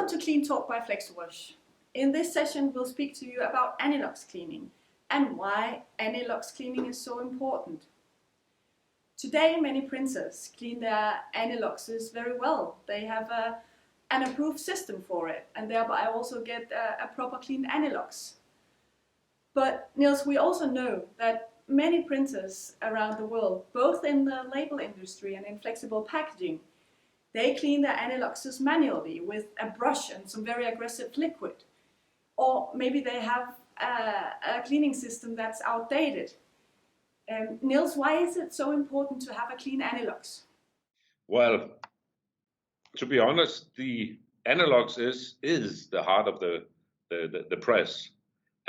Welcome to Clean Talk by Flexo. In this session, we'll speak to you about anilox cleaning and why anilox cleaning is so important. Today, many printers clean their aniloxes very well. They have an approved system for it and thereby also get a proper clean anilox. But Niels, we also know that many printers around the world, both in the label industry and in flexible packaging, they clean their aniloxes manually with a brush and some very aggressive liquid. Or maybe they have a cleaning system that's outdated. Niels, why is it so important to have a clean anilox? Well, to be honest, the anilox is the heart of the press.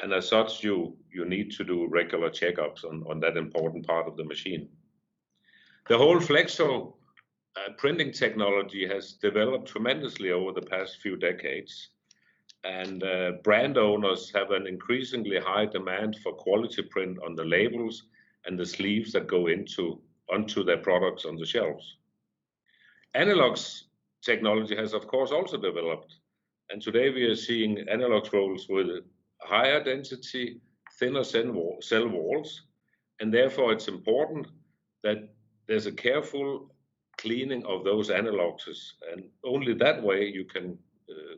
And as such, you need to do regular checkups on that important part of the machine. The whole Flexo printing technology has developed tremendously over the past few decades, and brand owners have an increasingly high demand for quality print on the labels and the sleeves that go onto their products on the shelves. Anilox technology has, of course, also developed, and today we are seeing anilox rolls with higher density, thinner cell walls, and therefore it's important that there's a careful cleaning of those aniloxes, and only that way you can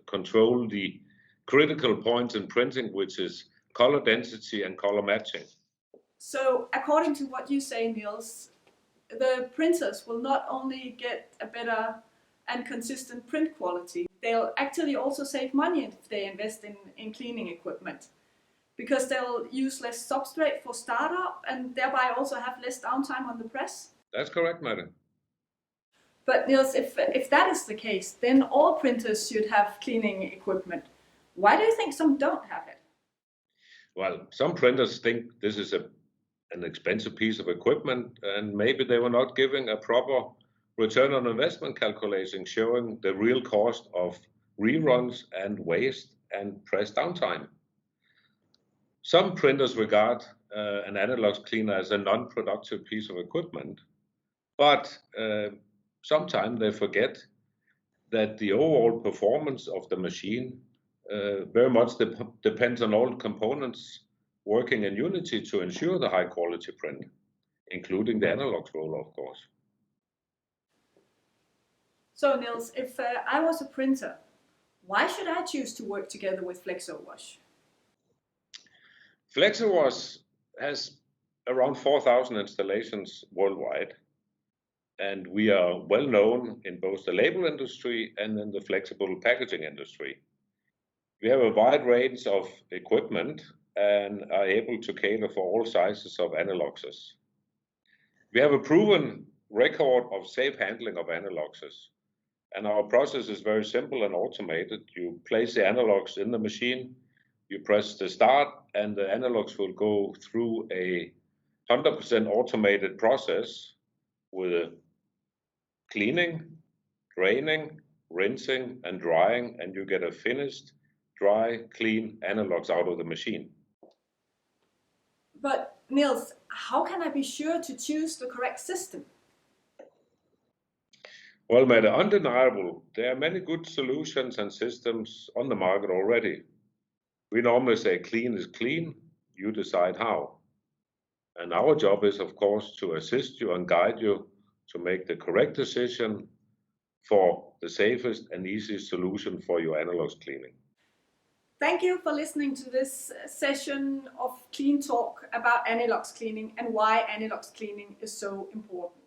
control the critical points in printing, which is color density and color matching. So according to what you say, Niels, the printers will not only get a better and consistent print quality, they'll actually also save money if they invest in cleaning equipment, because they'll use less substrate for startup and thereby also have less downtime on the press. That's correct, madam. But Niels, if that is the case, then all printers should have cleaning equipment. Why do you think some don't have it? Well, some printers think this is an expensive piece of equipment, and maybe they were not giving a proper return on investment calculation showing the real cost of reruns and waste and press downtime. Some printers regard an anilox cleaner as a non-productive piece of equipment, but sometimes they forget that the overall performance of the machine very much depends on all components working in unity to ensure the high quality print, including the anilox roller, of course. So Niels, if I was a printer, why should I choose to work together with Flexo Wash? Flexo Wash has around 4,000 installations worldwide, and we are well known in both the label industry and in the flexible packaging industry. We have a wide range of equipment and are able to cater for all sizes of aniloxes. We have a proven record of safe handling of aniloxes, and our process is very simple and automated. You place the anilox in the machine, you press the start, and the anilox will go through a 100% automated process with cleaning, draining, rinsing, and drying, and you get a finished, dry, clean anilox out of the machine. But Niels, how can I be sure to choose the correct system? Well, madam, undeniable, there are many good solutions and systems on the market already. We normally say clean is clean, you decide how. And our job is, of course, to assist you and guide you to make the correct decision for the safest and easiest solution for your anilox cleaning. Thank you for listening to this session of Clean Talk about anilox cleaning and why anilox cleaning is so important.